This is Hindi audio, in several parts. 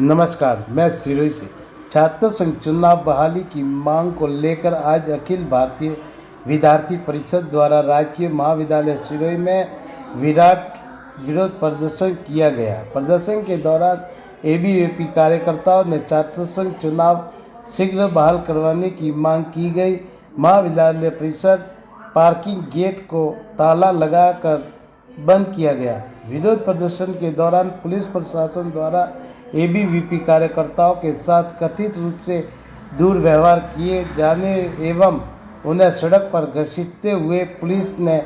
नमस्कार, मैं सिरोही से छात्र संघ चुनाव बहाली की मांग को लेकर आज अखिल भारतीय विद्यार्थी परिषद द्वारा राजकीय महाविद्यालय सिरोही में विरोध प्रदर्शन किया गया। प्रदर्शन के दौरान एबीवीपी कार्यकर्ताओं ने छात्र संघ चुनाव शीघ्र बहाल करवाने की मांग की गई। महाविद्यालय परिसर पार्किंग गेट को ताला लगाकर बंद किया गया। विरोध प्रदर्शन के दौरान पुलिस प्रशासन द्वारा एबीवीपी कार्यकर्ताओं के साथ कथित रूप से दुर्व्यवहार किए जाने एवं उन्हें सड़क पर घसीटते हुए पुलिस ने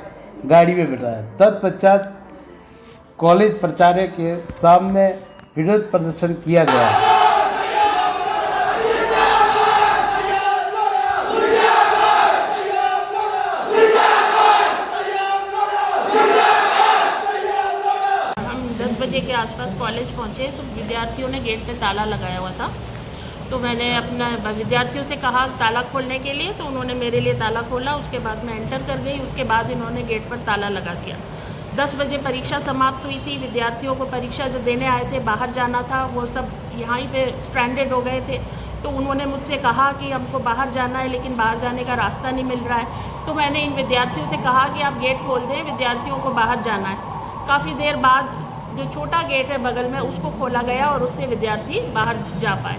गाड़ी में बिठाया। तत्पश्चात कॉलेज प्राचार्य के सामने विरोध प्रदर्शन किया गया। बजे के आसपास कॉलेज पहुंचे तो विद्यार्थियों ने गेट पे ताला लगाया हुआ था। तो मैंने अपना विद्यार्थियों से कहा ताला खोलने के लिए, तो उन्होंने मेरे लिए ताला खोला। उसके बाद मैं एंटर कर गई। उसके बाद इन्होंने गेट पर ताला लगा दिया। 10 बजे परीक्षा समाप्त हुई थी। विद्यार्थियों को परीक्षा जो देने आए थे, बाहर जाना था, वो सब यहाँ पे स्ट्रैंडेड हो गए थे। तो उन्होंने मुझसे कहा कि हमको बाहर जाना है, लेकिन बाहर जाने का रास्ता नहीं मिल रहा है। तो मैंने इन विद्यार्थियों से कहा कि आप गेट खोल दें, विद्यार्थियों को बाहर जाना है। काफ़ी देर बाद जो छोटा गेट है बगल में, उसको खोला गया और उससे विद्यार्थी बाहर जा पाए।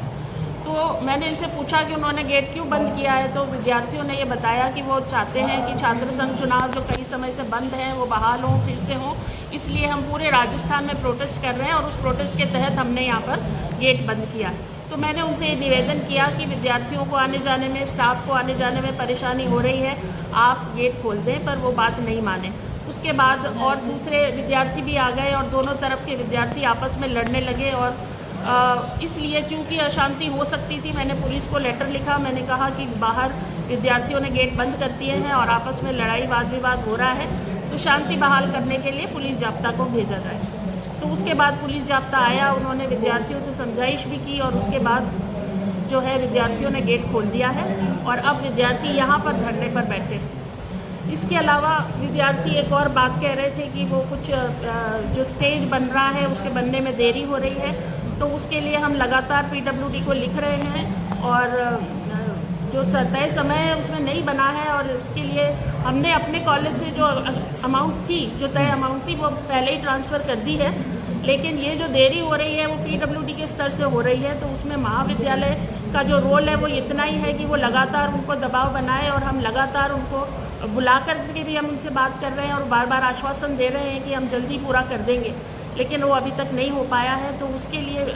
तो मैंने इनसे पूछा कि उन्होंने गेट क्यों बंद किया है। तो विद्यार्थियों ने ये बताया कि वो चाहते हैं कि छात्र संघ चुनाव जो कई समय से बंद हैं वो बहाल हों, फिर से हों। इसलिए हम पूरे राजस्थान में प्रोटेस्ट कर रहे हैं और उस प्रोटेस्ट के तहत हमने यहाँ पर गेट बंद किया है। तो मैंने उनसे ये निवेदन किया कि विद्यार्थियों को आने जाने में, स्टाफ को आने जाने में परेशानी हो रही है, आप गेट खोल दें, पर वो बात नहीं माने। उसके बाद और दूसरे विद्यार्थी भी आ गए और दोनों तरफ के विद्यार्थी आपस में लड़ने लगे। और इसलिए क्योंकि अशांति हो सकती थी, मैंने पुलिस को लेटर लिखा। मैंने कहा कि बाहर विद्यार्थियों ने गेट बंद कर दिए हैं और आपस में लड़ाई वाद विवाद हो रहा है, तो शांति बहाल करने के लिए पुलिस जाब्ता को भेजा जाए। तो उसके बाद पुलिस जाब्ता आया, उन्होंने विद्यार्थियों से समझाइश भी की और उसके बाद जो है विद्यार्थियों ने गेट खोल दिया है और अब विद्यार्थी यहाँ पर धरने पर बैठे। इसके अलावा विद्यार्थी एक और बात कह रहे थे कि वो कुछ जो स्टेज बन रहा है उसके बनने में देरी हो रही है। तो उसके लिए हम लगातार पीडब्ल्यूडी को लिख रहे हैं और जो तय समय है उसमें नहीं बना है। और उसके लिए हमने अपने कॉलेज से जो अमाउंट थी, जो तय अमाउंट थी, वो पहले ही ट्रांसफ़र कर दी है। लेकिन ये जो देरी हो रही है वो पीडब्ल्यूडी के स्तर से हो रही है। तो उसमें महाविद्यालय का जो रोल है वो इतना ही है कि वो लगातार उनको दबाव बनाए और हम लगातार उनको बुला कर के भी हम उनसे बात कर रहे हैं और बार बार आश्वासन दे रहे हैं कि हम जल्दी पूरा कर देंगे, लेकिन वो अभी तक नहीं हो पाया है। तो उसके लिए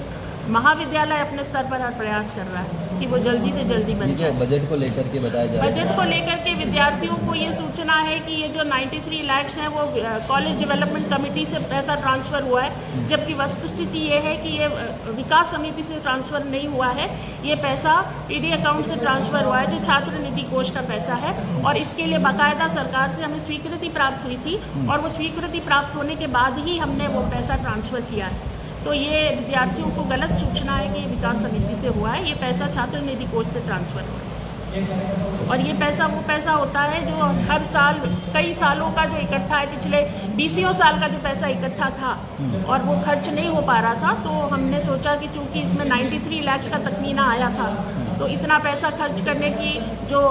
महाविद्यालय अपने स्तर पर हर प्रयास कर रहा है कि वो जल्दी से जल्दी बन जाए। बजट को लेकर के बताया जा रहा है, बजट को लेकर के विद्यार्थियों को ये सूचना है कि ये जो 93 लाख हैं वो कॉलेज डेवलपमेंट कमेटी से पैसा ट्रांसफ़र हुआ है, जबकि वस्तुस्थिति ये है कि ये विकास समिति से ट्रांसफ़र नहीं हुआ है। ये पैसा पीडी अकाउंट से ट्रांसफ़र हुआ है, जो छात्र निधि कोष का पैसा है। और इसके लिए बाकायदा सरकार से हमें स्वीकृति प्राप्त हुई थी और वो स्वीकृति प्राप्त होने के बाद ही हमने वो पैसा ट्रांसफ़र किया है। तो ये विद्यार्थियों को गलत सूचना है कि ये विकास समिति से हुआ है। ये पैसा छात्र निधि कोष से ट्रांसफ़र हुआ है और ये पैसा वो पैसा होता है जो हर साल कई सालों का जो इकट्ठा है, पिछले 20 साल का जो पैसा इकट्ठा था और वो खर्च नहीं हो पा रहा था। तो हमने सोचा कि चूँकि इसमें 93 लाख का तखमीना आया था, तो इतना पैसा खर्च करने की जो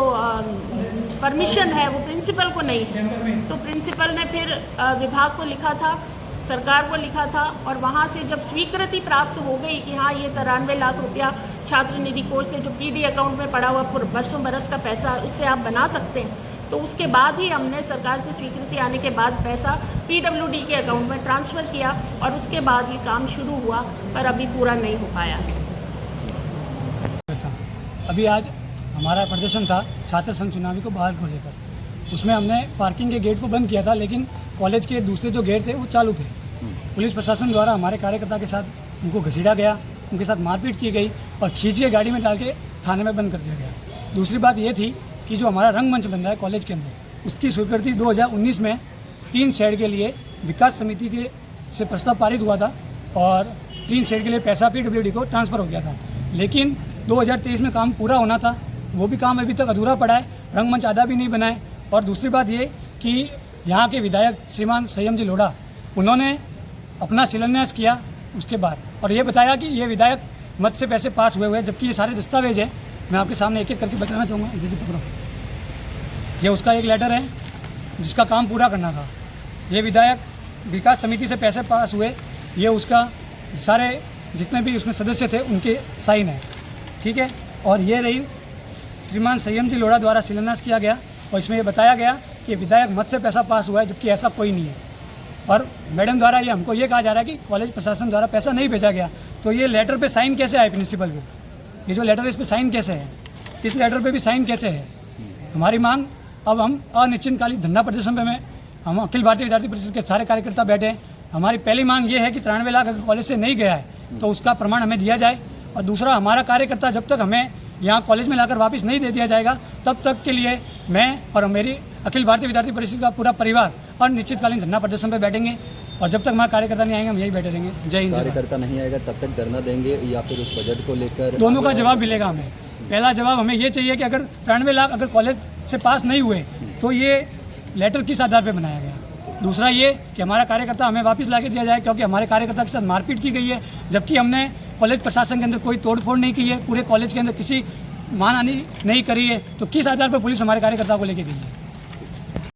परमिशन है वो प्रिंसिपल को नहीं है। तो प्रिंसिपल ने फिर विभाग को लिखा था, सरकार को लिखा था, और वहाँ से जब स्वीकृति प्राप्त हो गई कि हाँ ये 93 लाख रुपया छात्र निधि कोष से जो पीडी अकाउंट में पड़ा हुआ बरसों बरस का पैसा, उससे आप बना सकते हैं, तो उसके बाद ही हमने सरकार से स्वीकृति आने के बाद पैसा पीडब्ल्यूडी के अकाउंट में ट्रांसफ़र किया और उसके बाद ये काम शुरू हुआ, पर अभी पूरा नहीं हो पाया। अभी आज हमारा प्रदर्शन था छात्र संघ चुनावी को बहाल को लेकर। उसमें हमने पार्किंग के गेट को बंद किया था, लेकिन कॉलेज के दूसरे जो गेट थे वो चालू थे। पुलिस प्रशासन द्वारा हमारे कार्यकर्ता के साथ उनको घसीटा गया, उनके साथ मारपीट की गई और खींच के गाड़ी में डाल के थाने में बंद कर दिया गया। दूसरी बात ये थी कि जो हमारा रंगमंच बन रहा है कॉलेज के अंदर, उसकी स्वीकृति 2019 में 3 शेड के लिए विकास समिति के से प्रस्ताव पारित हुआ था और 3 शेड के लिए पैसा पीडब्ल्यूडी को ट्रांसफ़र हो गया था। लेकिन 2023 में काम पूरा होना था, वो भी काम अभी तक अधूरा पड़ा है, रंगमंच आधा भी नहीं बना है। और दूसरी बात ये कि यहाँ के विधायक श्रीमान संयम जी लोढ़ा, उन्होंने अपना शिलान्यास किया उसके बाद, और ये बताया कि ये विधायक मत से पैसे पास हुए हैं, जबकि ये सारे दस्तावेज हैं। मैं आपके सामने एक एक करके बताना चाहूँगा। इधर से पकड़ो, ये उसका एक लेटर है जिसका काम पूरा करना था। ये विधायक विकास समिति से पैसे पास हुए, ये उसका सारे जितने भी उसमें सदस्य थे उनके साइन है, ठीक है। और ये रही श्रीमान संयम जी लोढ़ा द्वारा शिलान्यास किया गया, और इसमें ये बताया गया कि विधायक मत से पैसा पास हुआ है, जबकि ऐसा कोई नहीं है। और मैडम द्वारा ये हमको ये कहा जा रहा है कि कॉलेज प्रशासन द्वारा पैसा नहीं भेजा गया। तो ये लेटर पे साइन कैसे आए प्रिंसिपल को? ये जो लेटर है इस पर साइन कैसे है? इस लेटर पे भी साइन कैसे है? हमारी मांग, अब हम अनिश्चितकालीन धरना प्रदर्शन पे में हम अखिल भारतीय विद्यार्थी परिषद के सारे कार्यकर्ता बैठे हैं। हमारी पहली मांग ये है कि 93 लाख अगर कॉलेज से नहीं गया है तो उसका प्रमाण हमें दिया जाए, और दूसरा हमारा कार्यकर्ता जब तक हमें यहाँ कॉलेज में लाकर वापस नहीं दे दिया जाएगा तब तक के लिए मैं और मेरी अखिल भारतीय विद्यार्थी परिषद का पूरा परिवार अनिश्चितकालीन धरना प्रदर्शन पर बैठेंगे, और जब तक हमारे कार्यकर्ता नहीं आएंगे हम यही बैठे रहेंगे। जय हिंद। कार्यकर्ता नहीं आएगा तब तक धरना देंगे या फिर उस बजट को लेकर? दोनों का जवाब मिलेगा हमें। पहला जवाब हमें ये चाहिए कि अगर 93 लाख अगर कॉलेज से पास नहीं हुए तो ये लेटर किस आधार पर बनाया गया। दूसरा ये कि हमारा कार्यकर्ता हमें वापस ला के दिया जाए, क्योंकि हमारे कार्यकर्ता के साथ मारपीट की गई है, जबकि हमने कॉलेज प्रशासन के अंदर कोई तोड़फोड़ नहीं की है, पूरे कॉलेज के अंदर किसी मानहानि नहीं करी है। तो किस आधार पर पुलिस हमारे कार्यकर्ता को लेके गई है?